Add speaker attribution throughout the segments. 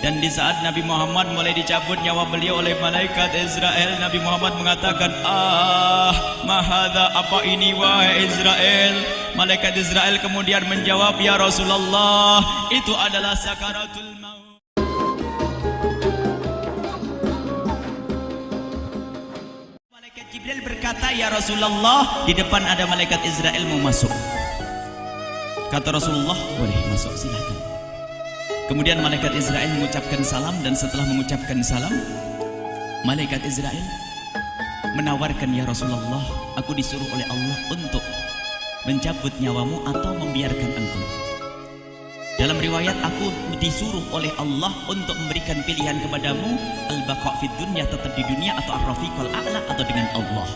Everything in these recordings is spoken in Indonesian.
Speaker 1: Dan di saat Nabi Muhammad mulai dicabut nyawa beliau oleh malaikat Israel, Nabi Muhammad mengatakan, mahadha, apa ini wahai Israel? Malaikat Israel kemudian menjawab, ya Rasulullah, itu adalah sakaratul maut. Malaikat Jibril berkata, ya Rasulullah, di depan ada malaikat Israel mau masuk. Kata Rasulullah, boleh masuk, silakan. Kemudian malaikat Israel mengucapkan salam, dan setelah mengucapkan salam, malaikat Israel menawarkan, ya Rasulullah, aku disuruh oleh Allah untuk mencabut nyawamu atau membiarkan engkau. Dalam riwayat, aku disuruh oleh Allah untuk memberikan pilihan kepadamu, al-baqa' fid dunya, tetap di dunia, atau ar-rafiqal a'la, atau dengan Allah.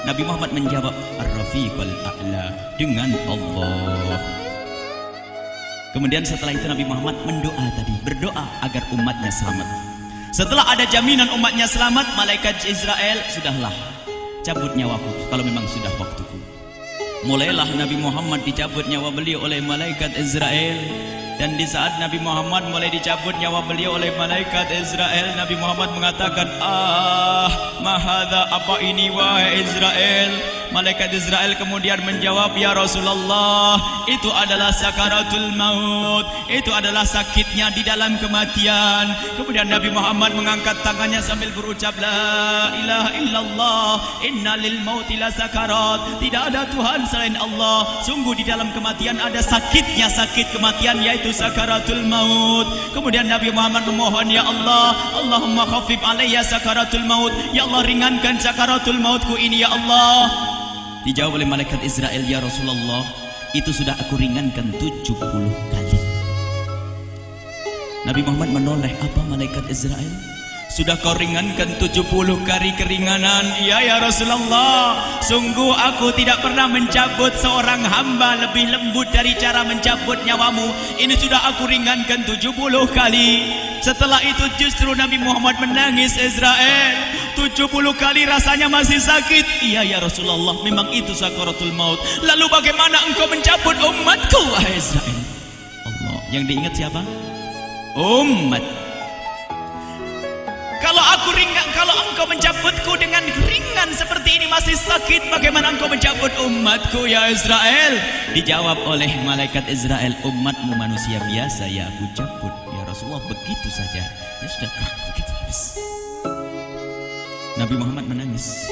Speaker 1: Nabi Muhammad menjawab, ar-rafiqal a'la, dengan Allah. Kemudian setelah itu Nabi Muhammad berdoa agar umatnya selamat. Setelah ada jaminan umatnya selamat, malaikat Israel, sudahlah, cabut nyawaku kalau memang sudah waktuku. Mulailah Nabi Muhammad dicabut nyawa beliau oleh malaikat Israel. Dan di saat Nabi Muhammad mulai dicabut nyawa beliau oleh malaikat Israel, Nabi Muhammad mengatakan, mahadha, apa ini wahai Israel? Malaikat Israel kemudian menjawab, ya Rasulullah, itu adalah sakaratul maut, itu adalah sakitnya di dalam kematian. Kemudian Nabi Muhammad mengangkat tangannya sambil berucap, la ilaha illallah, inna lil mauti la sakarat, tidak ada Tuhan selain Allah, sungguh di dalam kematian ada sakitnya, sakit kematian, yaitu sakaratul maut. Kemudian Nabi Muhammad memohon, ya Allah, Allahumma khafif alayya sakaratul maut, ya Allah, ringankan sakaratul mautku ini, ya Allah. Dijawab oleh malaikat Israel, ya Rasulullah, itu sudah aku ringankan 70 kali. Nabi Muhammad menoleh, apa malaikat Israel? Sudah kau ringankan 70 kali keringanan? Iya ya Rasulullah, sungguh aku tidak pernah mencabut seorang hamba lebih lembut dari cara mencabut nyawamu. Ini sudah aku ringankan 70 kali. Setelah itu justru Nabi Muhammad menangis, Israel, 70 kali rasanya masih sakit. Iya ya Rasulullah, memang itu sakaratul maut. Lalu bagaimana engkau mencabut umatku, wahai Israel? Allah, yang diingat siapa? Umat. Kalau engkau mencabutku dengan ringan seperti ini masih sakit, bagaimana engkau mencabut umatku, ya Israel? Dijawab oleh malaikat Israel, umatmu manusia biasa, ya aku cabut. Ya Rasulullah, begitu saja. Ya sudah, begitu habis. Nabi Muhammad menangis.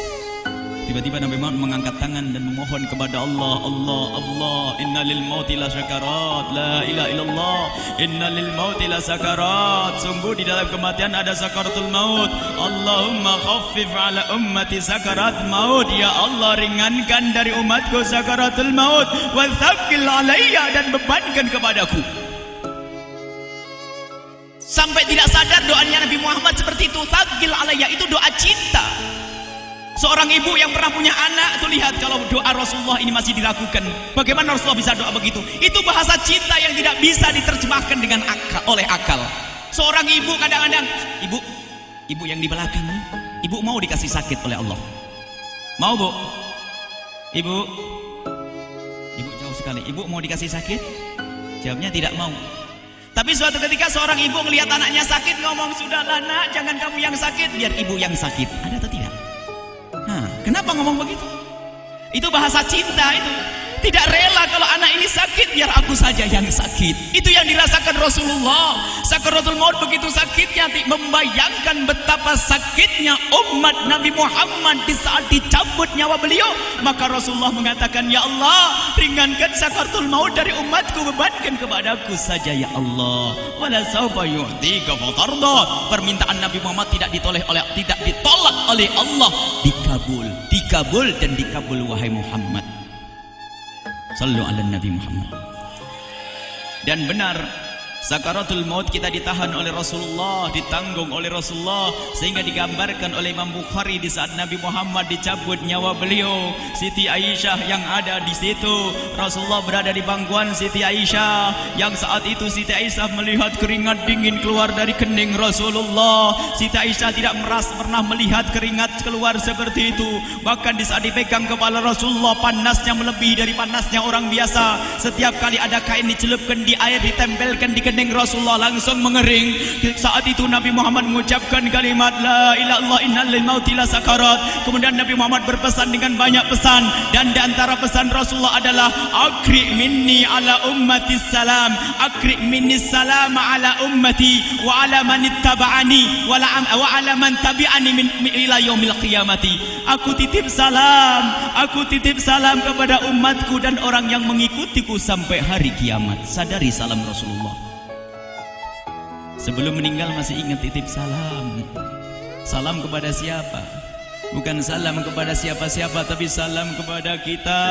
Speaker 1: Tiba-tiba Nabi Muhammad mengangkat tangan dan memohon kepada Allah, Allah, inna lil mauti la sakarat, la ilaha illallah, inna lil mauti la sakarat, sungguh di dalam kematian ada sakaratul maut. Allahumma khaffif ala ummati sakarat maut, ya Allah, ringankan dari umatku sakaratul maut, wa thaqqil alayya, dan bebankan kepadaku. Sampai tidak sadar doanya Nabi Muhammad seperti itu, thaqqil alayya, itu doa cinta. Seorang ibu yang pernah punya anak itu, lihat kalau doa Rasulullah ini masih dilakukan. Bagaimana Rasulullah bisa doa begitu? Itu bahasa cinta yang tidak bisa diterjemahkan dengan oleh akal. Seorang ibu kadang-kadang, ibu yang di belakang, ibu mau dikasih sakit oleh Allah? Mau, Bu? Ibu jauh sekali. Ibu mau dikasih sakit? Jawabnya tidak mau. Tapi suatu ketika seorang ibu melihat anaknya sakit, ngomong, sudahlah nak, jangan kamu yang sakit, biar ibu yang sakit. Ada atau tidak? Kenapa ngomong begitu? Itu bahasa cinta itu. Tidak rela kalau anak ini sakit, biar aku saja yang sakit. Itu yang dirasakan Rasulullah. Sakaratul maut begitu sakitnya, membayangkan betapa sakitnya umat Nabi Muhammad di saat dicabut nyawa beliau. Maka Rasulullah mengatakan, ya Allah, ringankan sakaratul maut dari umatku, bebankan kepadaku saja, ya Allah. Wala sawfa yu'tika fatarda. Permintaan Nabi Muhammad tidak ditolak oleh Allah, dikabul dan dikabul, wahai Muhammad. Sallu ala Nabi Muhammad. Dan benar, sakaratul maut kita ditahan oleh Rasulullah, ditanggung oleh Rasulullah, sehingga digambarkan oleh Imam Bukhari di saat Nabi Muhammad dicabut nyawa beliau, Siti Aisyah yang ada di situ. Rasulullah berada di pangkuan Siti Aisyah, yang saat itu Siti Aisyah melihat keringat dingin keluar dari kening Rasulullah. Siti Aisyah tidak pernah melihat keringat keluar seperti itu. Bahkan di saat dipegang kepala Rasulullah, panasnya melebihi dari panasnya orang biasa. Setiap kali ada kain dicelupkan di air, ditempelkan di kening Rasulullah langsung mengering. Saat itu Nabi Muhammad mengucapkan kalimat la ilaha illallah innal lil mauti lasakarat. Kemudian Nabi Muhammad berpesan dengan banyak pesan, dan di antara pesan Rasulullah adalah akri minni ala ummati salam, akri minni salam ala ummati wa ala man ittaba'ani wa ala man tabi'ani min ila yaumil qiyamati. Aku titip salam kepada umatku dan orang yang mengikutiku sampai hari kiamat. Sadari salam Rasulullah. Sebelum meninggal masih ingat titip salam. Salam kepada siapa? Bukan salam kepada siapa-siapa, tapi salam kepada kita.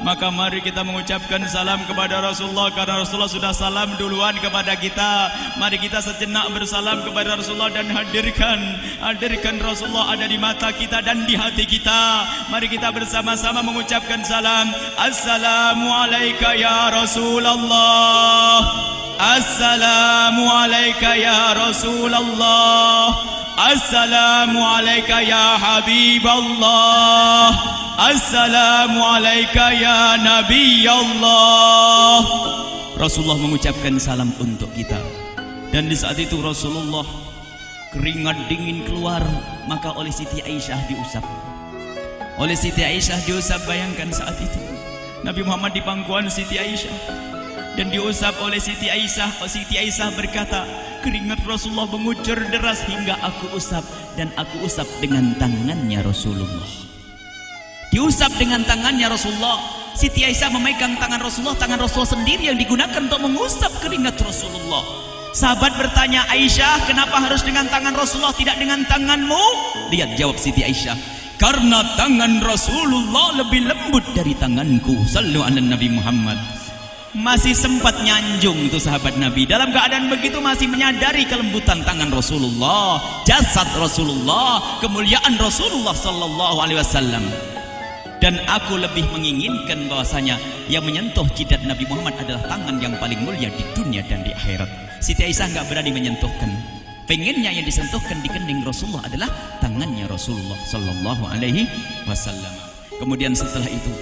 Speaker 1: Maka mari kita mengucapkan salam kepada Rasulullah, karena Rasulullah sudah salam duluan kepada kita. Mari kita sejenak bersalam kepada Rasulullah dan hadirkan Rasulullah ada di mata kita dan di hati kita. Mari kita bersama-sama mengucapkan salam. Assalamualaikum ya Rasulullah. Assalamualaikum ya Rasulullah. Assalamualaikum ya Habiballah. Assalamualaikum ya Nabi Allah. Rasulullah mengucapkan salam untuk kita. Dan di saat itu Rasulullah keringat dingin keluar, maka oleh Siti Aisyah diusap. Oleh Siti Aisyah diusap, bayangkan saat itu Nabi Muhammad di pangkuan Siti Aisyah dan diusap oleh Siti Aisyah. Siti Aisyah berkata, keringat Rasulullah mengucur deras hingga aku usap, dan aku usap dengan tangannya Rasulullah. Diusap dengan tangannya Rasulullah. Siti Aisyah memegang tangan Rasulullah sendiri yang digunakan untuk mengusap keringat Rasulullah. Sahabat bertanya, Aisyah, kenapa harus dengan tangan Rasulullah tidak dengan tanganmu? Lihat jawab Siti Aisyah, karena tangan Rasulullah lebih lembut dari tanganku. Sallu ala Nabi Muhammad. Masih sempat nyanjung itu sahabat Nabi. Dalam keadaan begitu masih menyadari kelembutan tangan Rasulullah, jasad Rasulullah, kemuliaan Rasulullah sallallahu alaihi wasallam. Dan aku lebih menginginkan bahwasanya yang menyentuh jidat Nabi Muhammad adalah tangan yang paling mulia di dunia dan di akhirat. Siti Aisyah enggak berani menyentuhkan. Pengennya yang disentuhkan di kening Rasulullah adalah tangannya Rasulullah sallallahu alaihi wasallam. Kemudian setelah itu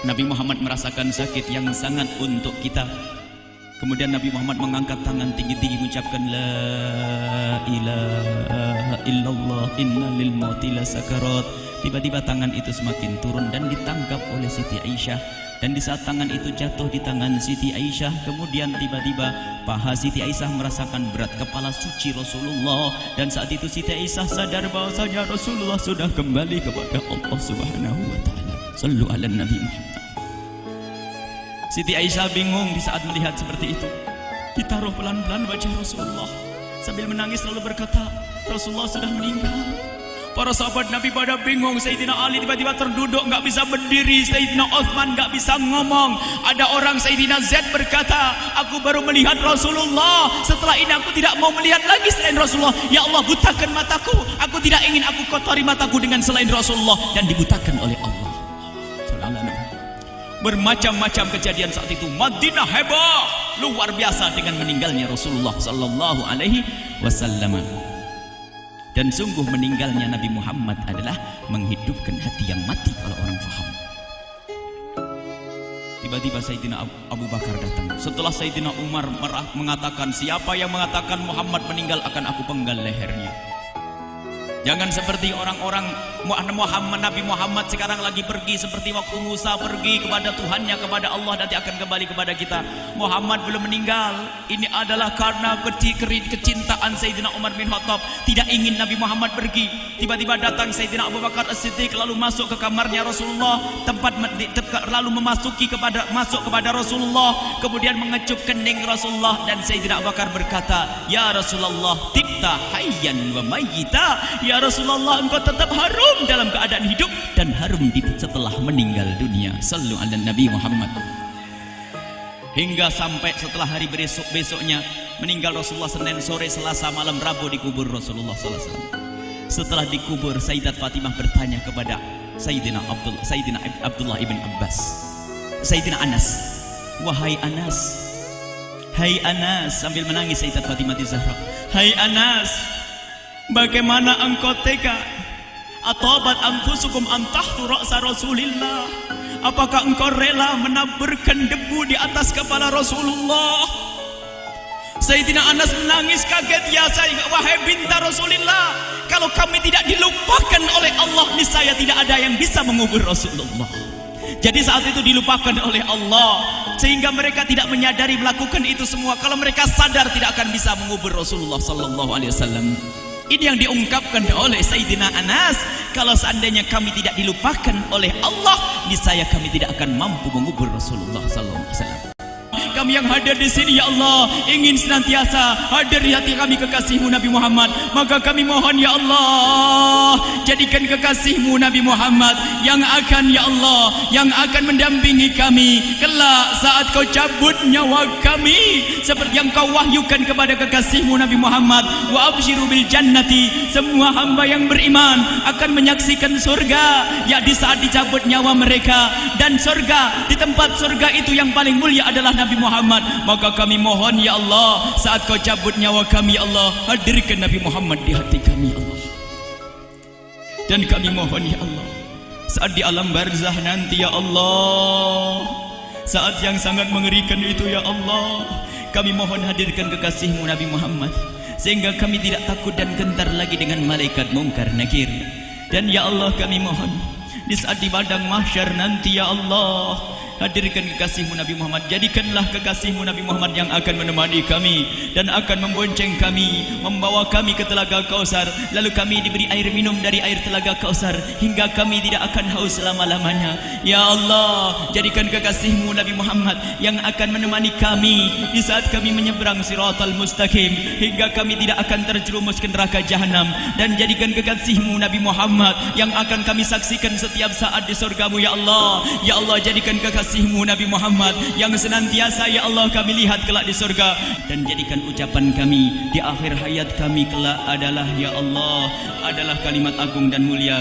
Speaker 1: Nabi Muhammad merasakan sakit yang sangat untuk kita. Kemudian Nabi Muhammad mengangkat tangan tinggi-tinggi mengucapkan la ilaha illallah inna lil mauti lasakarat. Tiba-tiba tangan itu semakin turun dan ditangkap oleh Siti Aisyah. Dan di saat tangan itu jatuh di tangan Siti Aisyah, kemudian tiba-tiba paha Siti Aisyah merasakan berat kepala suci Rasulullah. Dan saat itu Siti Aisyah sadar bahwasanya Rasulullah sudah kembali kepada Allah Subhanahu wa taala. Sallu ala Nabi Muhammad. Siti Aisyah bingung di saat melihat seperti itu. Ditaruh pelan-pelan wajah Rasulullah, sambil menangis lalu berkata, Rasulullah sudah meninggal. Para sahabat Nabi pada bingung. Sayyidina Ali tiba-tiba terduduk, nggak bisa berdiri. Sayyidina Utsman nggak bisa ngomong. Ada orang Sayyidina Zaid berkata, aku baru melihat Rasulullah. Setelah ini aku tidak mau melihat lagi selain Rasulullah. Ya Allah, butakan mataku. Aku tidak ingin aku kotori mataku dengan selain Rasulullah. Dan dibutakan oleh Allah. Bermacam-macam kejadian saat itu. Madinah heboh luar biasa dengan meninggalnya Rasulullah sallallahu alaihi wasallam. Dan sungguh meninggalnya Nabi Muhammad adalah menghidupkan hati yang mati kalau orang faham. Tiba-tiba Sayyidina Abu Bakar datang. Setelah Sayyidina Umar mengatakan, siapa yang mengatakan Muhammad meninggal akan aku penggal lehernya. Jangan seperti orang-orang Nabi Muhammad sekarang lagi pergi seperti waktu Musa pergi kepada Tuhannya, kepada Allah, nanti akan kembali kepada kita. Muhammad belum meninggal. Ini adalah karena kecintaan Sayyidina Umar bin Khattab, tidak ingin Nabi Muhammad pergi. Tiba-tiba datang Sayyidina Abu Bakar As-Siddiq lalu masuk ke kamarnya Rasulullah, lalu masuk kepada Rasulullah, kemudian mengecup kening Rasulullah. Dan Sayyidina Abu Bakar berkata, ya Rasulullah, tibta hayyan wa mayyita. Ya Rasulullah, engkau tetap harum dalam keadaan hidup dan harum setelah meninggal dunia. Sallu ala Nabi Muhammad. Hingga sampai setelah hari besoknya meninggal Rasulullah, Senin sore, Selasa malam, Rabu dikubur Rasulullah sallallahu alaihi wasallam. Setelah dikubur, Sayyidat Fatimah bertanya kepada Sayyidina Abdullah ibn Abbas, Sayyidina Anas, wahai Anas, hai Anas, sambil menangis Sayyidat Fatimah Zahra, hai Anas, bagaimana engkau tega? Atabat anfusukum an tahtu ra'sa Rasulillah. Apakah engkau rela menaburkan debu di atas kepala Rasulullah? Sayyidina Anas menangis kaget, ya wahai binta Rasulullah, kalau kami tidak dilupakan oleh Allah, niscaya tidak ada yang bisa mengubur Rasulullah. Jadi saat itu dilupakan oleh Allah, sehingga mereka tidak menyadari melakukan itu semua. Kalau mereka sadar, tidak akan bisa mengubur Rasulullah sallallahu alaihi wasallam. Ini yang diungkapkan oleh Sayyidina Anas, kalau seandainya kami tidak dilupakan oleh Allah, niscaya kami tidak akan mampu mengubur Rasulullah sallallahu alaihi wasallam. Kami yang hadir di sini, ya Allah, ingin senantiasa hadir di hati kami kekasih-Mu Nabi Muhammad. Maka kami mohon, ya Allah, jadikan kekasih-Mu Nabi Muhammad yang akan, ya Allah, yang akan mendampingi kami kelak saat Kau cabut nyawa kami, seperti yang Kau wahyukan kepada kekasih-Mu Nabi Muhammad. Wa absyiru bil jannati, semua hamba yang beriman akan menyaksikan surga, ya di saat dicabut nyawa mereka. Dan surga, di tempat surga itu yang paling mulia adalah Nabi Muhammad. Maka kami mohon, ya Allah, saat Kau cabut nyawa kami, ya Allah, hadirkan Nabi Muhammad di hati kami, ya Allah. Dan kami mohon, ya Allah, saat di alam barzah nanti, ya Allah, saat yang sangat mengerikan itu, ya Allah, kami mohon hadirkan kekasih-Mu Nabi Muhammad, sehingga kami tidak takut dan gentar lagi dengan malaikat mungkar nakir. Dan ya Allah, kami mohon di saat di padang mahsyar nanti, ya Allah, hadirkan kekasih-Mu Nabi Muhammad. Jadikanlah kekasih-Mu Nabi Muhammad yang akan menemani kami dan akan membonceng kami, membawa kami ke telaga Kausar. Lalu kami diberi air minum dari air telaga Kausar hingga kami tidak akan haus selama-lamanya. Ya Allah, jadikan kekasih-Mu Nabi Muhammad yang akan menemani kami di saat kami menyeberang Siratal Mustaqim hingga kami tidak akan terjerumus ke neraka Jahanam. Dan jadikan kekasih-Mu Nabi Muhammad yang akan kami saksikan setiap saat di surga-Mu, ya Allah. Ya Allah, jadikan kekasih-Mu Nabi Muhammad yang senantiasa, ya Allah, kami lihat kelak di surga. Dan jadikan ucapan kami di akhir hayat kami kelak adalah, ya Allah, adalah kalimat agung dan mulia,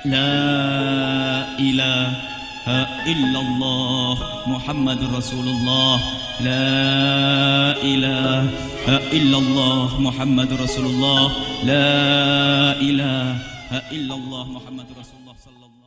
Speaker 1: La ilaha illallah Muhammadur Rasulullah. La ilaha illallah Muhammadur Rasulullah. La ilaha illallah Muhammadur Rasulullah sallallahu